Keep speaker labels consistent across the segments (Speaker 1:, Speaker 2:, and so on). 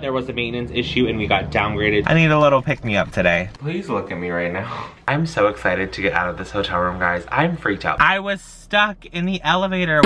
Speaker 1: There was a maintenance issue and we got downgraded. I need a little pick-me-up today. Please look at me right now. I'm so excited to get out of this hotel room, guys. I'm freaked out. I was stuck in the elevator.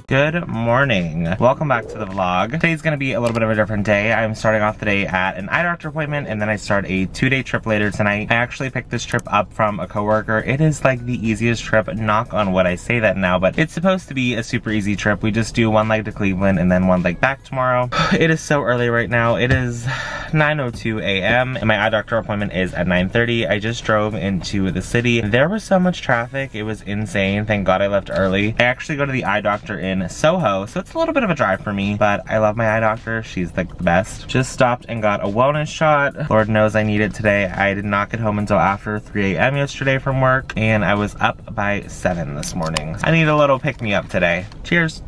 Speaker 1: Good morning. Welcome back to the vlog. Today's gonna be a little bit of a different day. I'm starting off the day at an eye doctor appointment and then I start a 2-day trip later tonight. I actually picked this trip up from a coworker. It is like the easiest trip, knock on wood, I say that now, but it's supposed to be a super easy trip. We just do one leg to Cleveland and then one leg back tomorrow. It is so early right now. It is 9:02 a.m. and my eye doctor appointment is at 9:30. I just drove into the city. There was so much traffic. It was insane. Thank God I left early. I actually go to the eye doctor in Soho, so it's a little bit of a drive for me, but I love my eye doctor. She's like the best. Just stopped and got a wellness shot. Lord knows I need it today. I did not get home until after 3 a.m. yesterday from work, and I was up by 7 this morning. I need a little pick-me-up today. Cheers.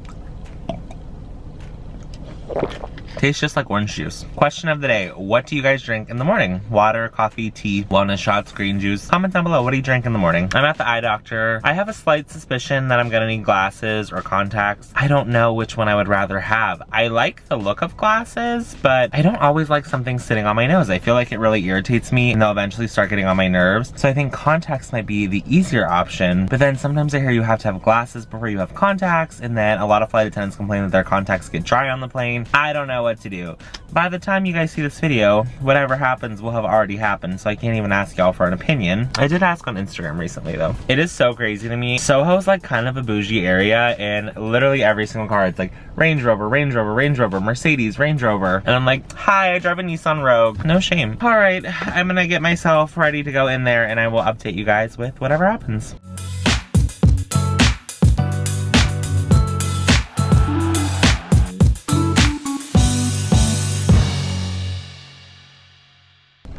Speaker 1: Tastes just like orange juice. Question of the day, what do you guys drink in the morning? Water, coffee, tea, wellness shots, green juice? Comment down below, what do you drink in the morning? I'm at the eye doctor. I have a slight suspicion that I'm gonna need glasses or contacts. I don't know which one I would rather have. I like the look of glasses, but I don't always like something sitting on my nose. I feel like it really irritates me and they'll eventually start getting on my nerves. So I think contacts might be the easier option, but then sometimes I hear you have to have glasses before you have contacts, and then a lot of flight attendants complain that their contacts get dry on the plane. I don't know what to do. By the time you guys see this video, whatever happens will have already happened, so I can't even ask y'all for an opinion. I did ask on Instagram recently though. It is so crazy to me. Soho's like kind of a bougie area, and literally every single car it's like Range Rover, Range Rover, Range Rover, Mercedes, Range Rover. And I'm like, hi, I drive a Nissan Rogue. No shame. All right, I'm gonna get myself ready to go in there and I will update you guys with whatever happens.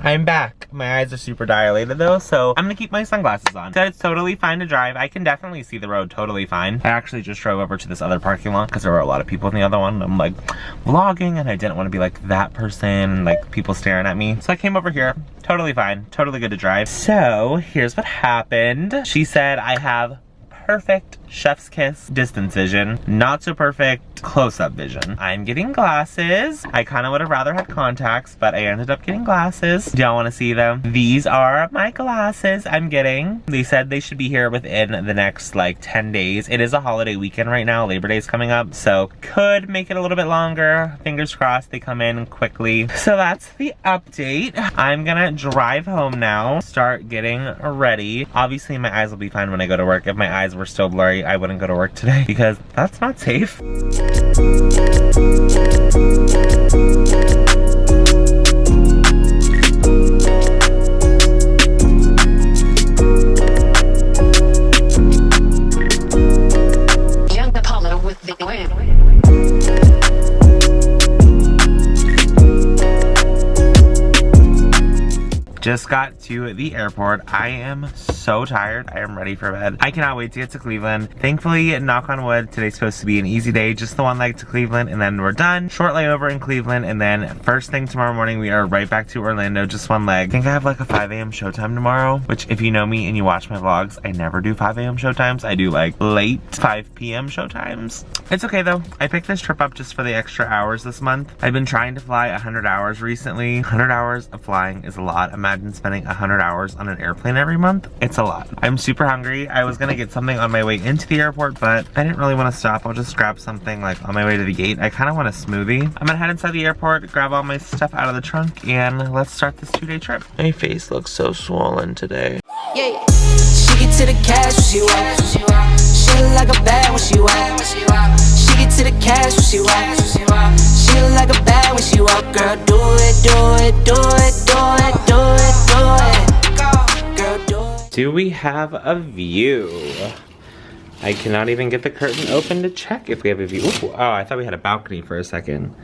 Speaker 1: I'm back. My eyes are super dilated though, so I'm gonna keep my sunglasses on. Said it's totally fine to drive. I can definitely see the road totally fine. I actually just drove over to this other parking lot because there were a lot of people in the other one. I'm like vlogging and I didn't want to be like that person, like people staring at me. So I came over here, totally fine, totally good to drive. So here's what happened. She said I have perfect chef's kiss distance vision, not so perfect close-up vision. I'm getting glasses. I kind of would have rather had contacts, but I ended up getting glasses. Do y'all want to see them? These are my glasses I'm getting. They said they should be here within the next like 10 days. It is a holiday weekend right now. Labor Day is coming up, so could make it a little bit longer. Fingers crossed they come in quickly. So that's the update. I'm gonna drive home now, start getting ready. Obviously my eyes will be fine when I go to work. If my eyes were still blurry, I wouldn't go to work today because that's not safe. Young Apollo with the win. Just got to the airport. I am so tired. I am ready for bed. I cannot wait to get to Cleveland. Thankfully, knock on wood, today's supposed to be an easy day. Just the one leg to Cleveland and then we're done. Short layover in Cleveland and then first thing tomorrow morning, we are right back to Orlando, just one leg. I think I have like a 5 a.m. showtime tomorrow, which if you know me and you watch my vlogs, I never do 5 a.m. showtimes. I do like late 5 p.m. showtimes. It's okay though. I picked this trip up just for the extra hours this month. I've been trying to fly 100 hours recently. 100 hours of flying is a lot. Imagine spending 100 hours on an airplane every month. It's a lot. I'm super hungry. I was gonna get something on my way into the airport, but I didn't really want to stop. I'll just grab something like on my way to the gate. I kind of want a smoothie. I'm gonna head inside the airport, grab all my stuff out of the trunk, and let's start this 2-day trip. My face looks so swollen today. Yeah. She get to the cash when she walk. She look like a bad when she walk. She get to the cash when she walk. She look like a bad when she walk. Girl, do it, do it, do it, do it, do it, do it. Girl, do it. Do we have a view? I cannot even get the curtain open to check if we have a view. Ooh, oh, I thought we had a balcony for a second.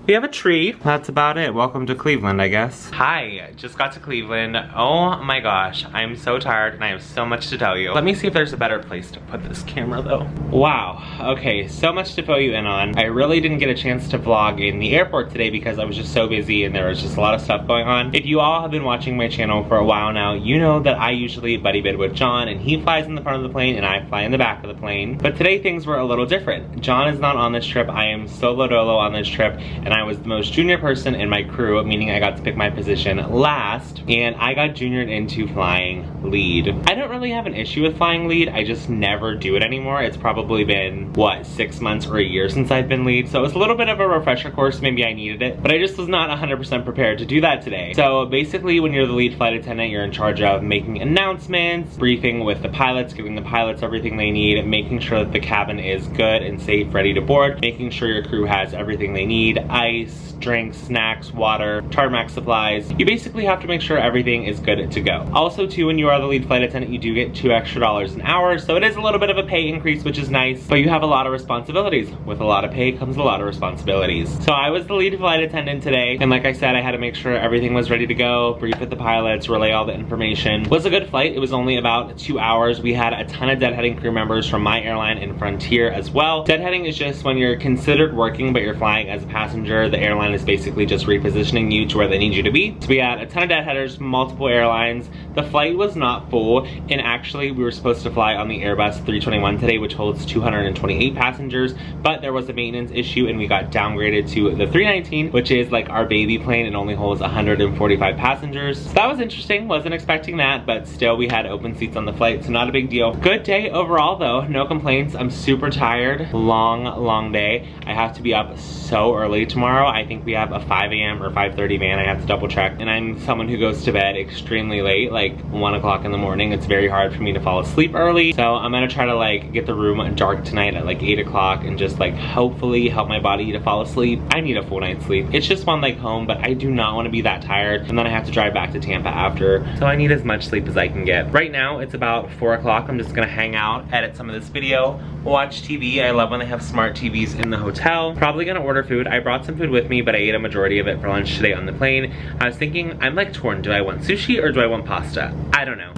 Speaker 1: We have a tree. That's about it. Welcome to Cleveland, I guess. Hi, just got to Cleveland. Oh my gosh, I'm so tired and I have so much to tell you. Let me see if there's a better place to put this camera though. Wow, okay, so much to fill you in on. I really didn't get a chance to vlog in the airport today because I was just so busy and there was just a lot of stuff going on. If you all have been watching my channel for a while now, you know that I usually buddy bid with John and he flies in the front of the plane and I fly in the back of the plane. But today things were a little different. John is not on this trip. I am solo dolo on this trip and I was the most junior person in my crew, meaning I got to pick my position last, and I got juniored into flying lead. I don't really have an issue with flying lead, I just never do it anymore. It's probably been, what, 6 months or a year since I've been lead, so it was a little bit of a refresher course, maybe I needed it, but I just was not 100% prepared to do that today. So basically when you're the lead flight attendant, you're in charge of making announcements, briefing with the pilots, giving the pilots everything they need, making sure that the cabin is good and safe, ready to board, making sure your crew has everything they need, ice, drinks, snacks, water, tarmac supplies. You basically have to make sure everything is good to go. Also too, when you are the lead flight attendant, you do get $2 extra an hour, so it is a little bit of a pay increase, which is nice, but you have a lot of responsibilities. With a lot of pay comes a lot of responsibilities. So I was the lead flight attendant today, and like I said, I had to make sure everything was ready to go, brief with the pilots, relay all the information. It was a good flight. It was only about 2 hours. We had a ton of deadheading crew members from my airline and Frontier as well. Deadheading is just when you're considered working, but you're flying as a passenger. The airline is basically just repositioning you to where they need you to be. So we had a ton of deadheaders, multiple airlines. The flight was not full, and actually we were supposed to fly on the Airbus 321 today, which holds 228 passengers, but there was a maintenance issue and we got downgraded to the 319, which is like our baby plane and only holds 145 passengers. So that was interesting, wasn't expecting that, but still we had open seats on the flight, so not a big deal. Good day overall though, no complaints. I'm super tired, long day. I have to be up so early tomorrow. I think we have a 5 a.m. or 5:30 van, I have to double check, and I'm someone who goes to bed extremely late, like 1 o'clock in the morning. It's very hard for me to fall asleep early, so I'm gonna try to like get the room dark tonight at like 8 o'clock and just like hopefully help my body to fall asleep. I need a full night's sleep. It's just one leg home, but I do not want to be that tired, and then I have to drive back to Tampa after, so I need as much sleep as I can get. Right now it's about 4 o'clock. I'm just gonna hang out, edit some of this video, watch TV. I love when they have smart TVs in the hotel. Probably gonna order food. I brought some food with me, but I ate a majority of it for lunch today on the plane. I was thinking, I'm like torn. Do I want sushi or do I want pasta? I don't know.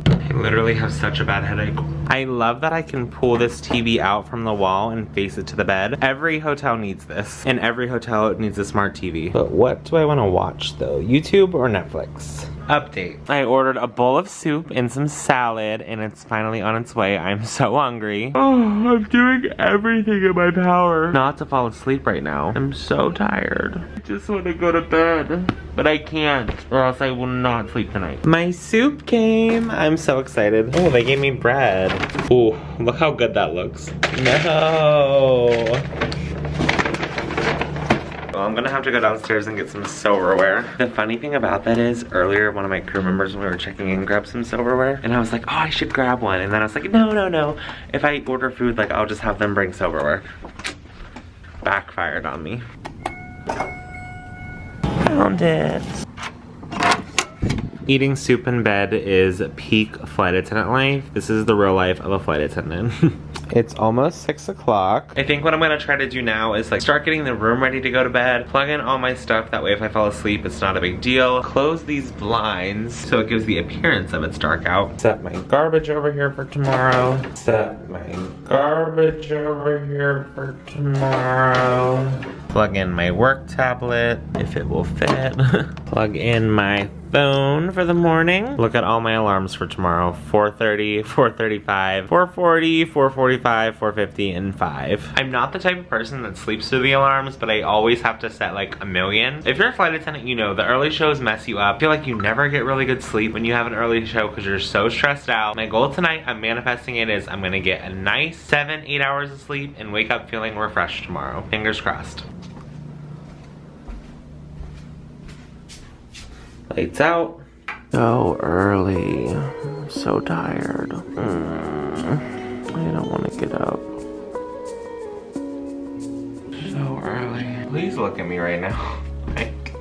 Speaker 1: I literally have such a bad headache. I love that I can pull this TV out from the wall and face it to the bed. Every hotel needs this, and every hotel needs a smart TV. But what do I want to watch though? YouTube or Netflix? Update. I ordered a bowl of soup and some salad, and it's finally on its way. I'm so hungry. Oh, I'm doing everything in my power not to fall asleep right now. I'm so tired. I just want to go to bed, but I can't, or else I will not sleep tonight. My soup came. I'm so excited. Oh, they gave me bread. Oh, look how good that looks. No. Well, I'm gonna have to go downstairs and get some silverware. The funny thing about that is, earlier one of my crew members, when we were checking in, grabbed some silverware, and I was like, oh, I should grab one. And then I was like, no. If I order food, like, I'll just have them bring silverware. Backfired on me. Found it. Eating soup in bed is peak flight attendant life. This is the real life of a flight attendant. It's almost 6 o'clock. I think what I'm gonna try to do now is like start getting the room ready to go to bed, plug in all my stuff, that way if I fall asleep it's not a big deal. Close these blinds so it gives the appearance of it's dark out. Set my garbage over here for tomorrow. Set my garbage over here for tomorrow. Plug in my work tablet, if it will fit. Plug in my phone for the morning. Look at all my alarms for tomorrow. 4:30, 4:35, 4:40, 4:45, 4:50, and 5. I'm not the type of person that sleeps through the alarms, but I always have to set like a million. If you're a flight attendant, you know the early shows mess you up. I feel like you never get really good sleep when you have an early show because you're so stressed out. My goal tonight, I'm manifesting it, is I'm gonna get a nice 7-8 hours of sleep and wake up feeling refreshed tomorrow. Fingers crossed. Lights out. So early. I'm so tired. I don't want to get up. So early. Please look at me right now. Like,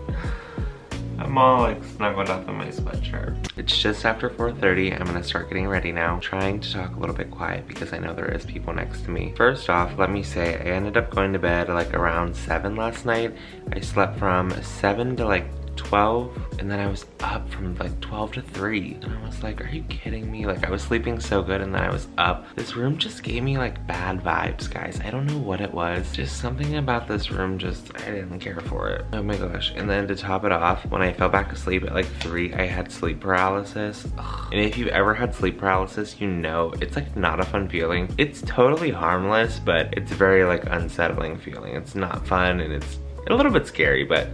Speaker 1: I'm I'm all like snuggled up in my sweatshirt. It's just after 4:30. I'm gonna start getting ready now. I'm trying to talk a little bit quiet because I know there is people next to me. First off, let me say I ended up going to bed like around 7 last night. I slept from 7 to like 12, and then I was up from like 12 to 3, and I was like, are you kidding me? Like, I was sleeping so good and then I was up. This room just gave me like bad vibes, guys. I don't know what it was, just something about this room, just I didn't care for it. Oh my gosh. And then to top it off, when I fell back asleep at like 3, I had sleep paralysis. Ugh. And if you've ever had sleep paralysis, you know it's like not a fun feeling. It's totally harmless, but it's very like unsettling feeling. It's not fun, and it's a little bit scary, but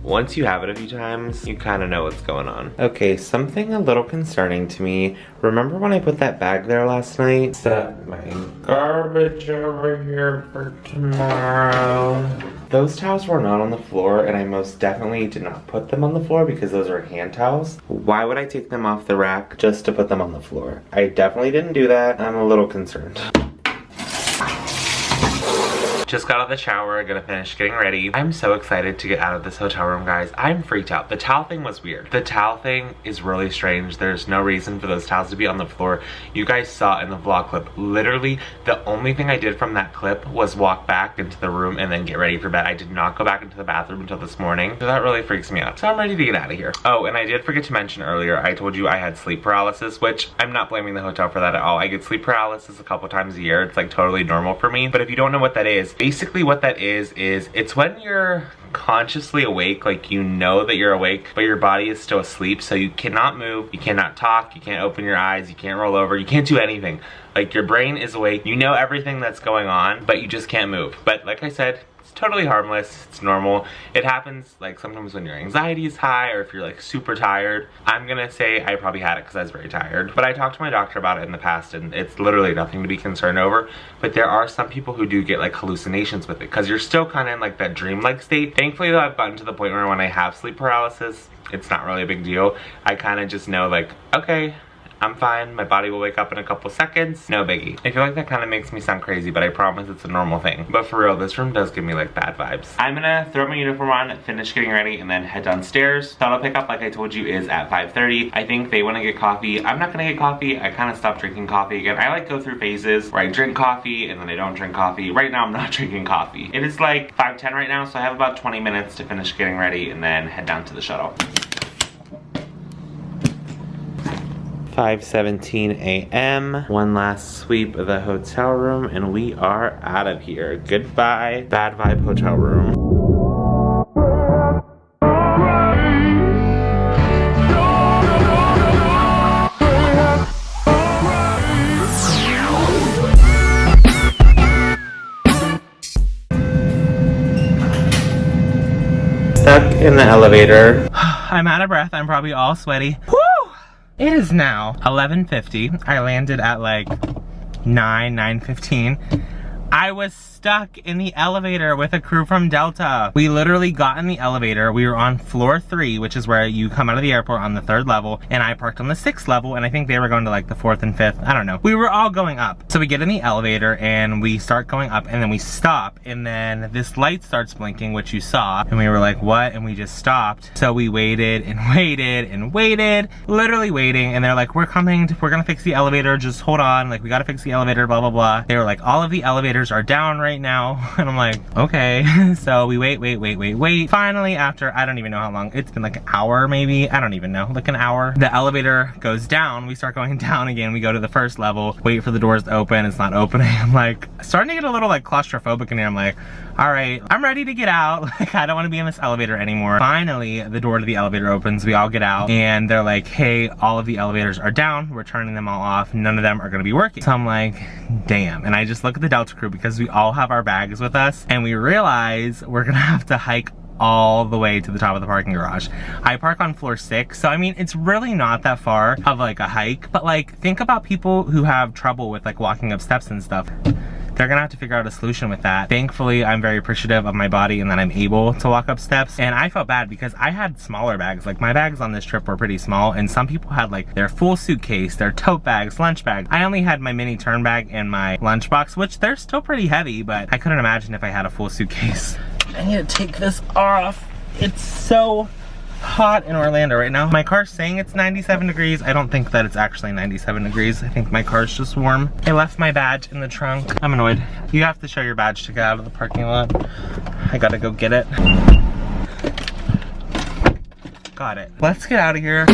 Speaker 1: once you have it a few times, you kind of know what's going on. Okay, something a little concerning to me. Remember when I put that bag there last night? Set my garbage over here for tomorrow. Those towels were not on the floor, and I most definitely did not put them on the floor because those are hand towels. Why would I take them off the rack just to put them on the floor? I definitely didn't do that. I'm a little concerned. Just got out of the shower, gonna finish getting ready. I'm so excited to get out of this hotel room, guys. I'm freaked out. The towel thing was weird. The towel thing is really strange. There's no reason for those towels to be on the floor. You guys saw in the vlog clip, literally the only thing I did from that clip was walk back into the room and then get ready for bed. I did not go back into the bathroom until this morning. So that really freaks me out. So I'm ready to get out of here. Oh, and I did forget to mention earlier, I told you I had sleep paralysis, which I'm not blaming the hotel for that at all. I get sleep paralysis a couple times a year. It's like totally normal for me. But if you don't know what that is, basically what that is it's when you're consciously awake, like you know that you're awake, but your body is still asleep, so you cannot move, you cannot talk, you can't open your eyes, you can't roll over, you can't do anything. Like your brain is awake, you know everything that's going on, but you just can't move. But like I said, it's totally harmless, it's normal. It happens like sometimes when your anxiety is high or if you're like super tired. I'm gonna say I probably had it because I was very tired. But I talked to my doctor about it in the past, and it's literally nothing to be concerned over. But there are some people who do get like hallucinations with it because you're still kind of in like that dream-like state. Thankfully though, I've gotten to the point where when I have sleep paralysis, it's not really a big deal. I kind of just know like, okay, I'm fine, my body will wake up in a couple seconds, no biggie. I feel like that kind of makes me sound crazy, but I promise it's a normal thing. But for real, this room does give me like bad vibes. I'm gonna throw my uniform on, finish getting ready, and then head downstairs. Auto pickup, like I told you, is at 5:30. I think they wanna get coffee. I'm not gonna get coffee. I kind of stopped drinking coffee again. I like go through phases where I drink coffee and then I don't drink coffee. Right now I'm not drinking coffee. It is like 5:10 right now, so I have about 20 minutes to finish getting ready and then head down to the shuttle. 5:17 a.m. One last sweep of the hotel room and we are out of here. Goodbye, bad vibe hotel room. Stuck in the elevator. I'm out of breath. I'm probably all sweaty. Woo! It is now 11:50. I landed at like 9:15. I was stuck in the elevator with a crew from Delta. We literally got in the elevator. We were on floor 3, which is where you come out of the airport on the 3rd level, and I parked on the 6th level, and I think they were going to like the 4th and 5th. I don't know. We were all going up. So we get in the elevator and we start going up, and then we stop, and then this light starts blinking, which you saw, and we were like, what? And we just stopped. So we waited and waited and waited, literally waiting, and they're like, we're coming, we're gonna fix the elevator, just hold on, like we gotta fix the elevator, blah, blah, blah. They were like, all of the elevators are down right now. And I'm like, okay. So we wait. Finally, after, I don't even know how long, it's been like an hour maybe, I don't even know, like an hour. The elevator goes down, we start going down again, we go to the 1st level, wait for the doors to open, it's not opening. I'm like, starting to get a little like claustrophobic in here. I'm like, all right, I'm ready to get out. Like, I don't want to be in this elevator anymore. Finally, the door to the elevator opens, we all get out, and they're like, hey, all of the elevators are down, we're turning them all off, none of them are gonna be working. So I'm like, damn. And I just look at the Delta crew because we all have our bags with us, and we realize we're gonna have to hike all the way to the top of the parking garage. I park on floor 6, so I mean, it's really not that far of like a hike, but like, think about people who have trouble with like walking up steps and stuff. They're gonna have to figure out a solution with that. Thankfully, I'm very appreciative of my body and that I'm able to walk up steps. And I felt bad because I had smaller bags. Like, my bags on this trip were pretty small, and some people had like their full suitcase, their tote bags, lunch bag. I only had my mini turn bag and my lunchbox, which they're still pretty heavy, but I couldn't imagine if I had a full suitcase. I need to take this off. It's so hot in Orlando right now. My car's saying it's 97 degrees. I don't think that it's actually 97 degrees. I think my car's just warm. I left my badge in the trunk. I'm annoyed. You have to show your badge to get out of the parking lot. I gotta go get it. Got it. Let's get out of here.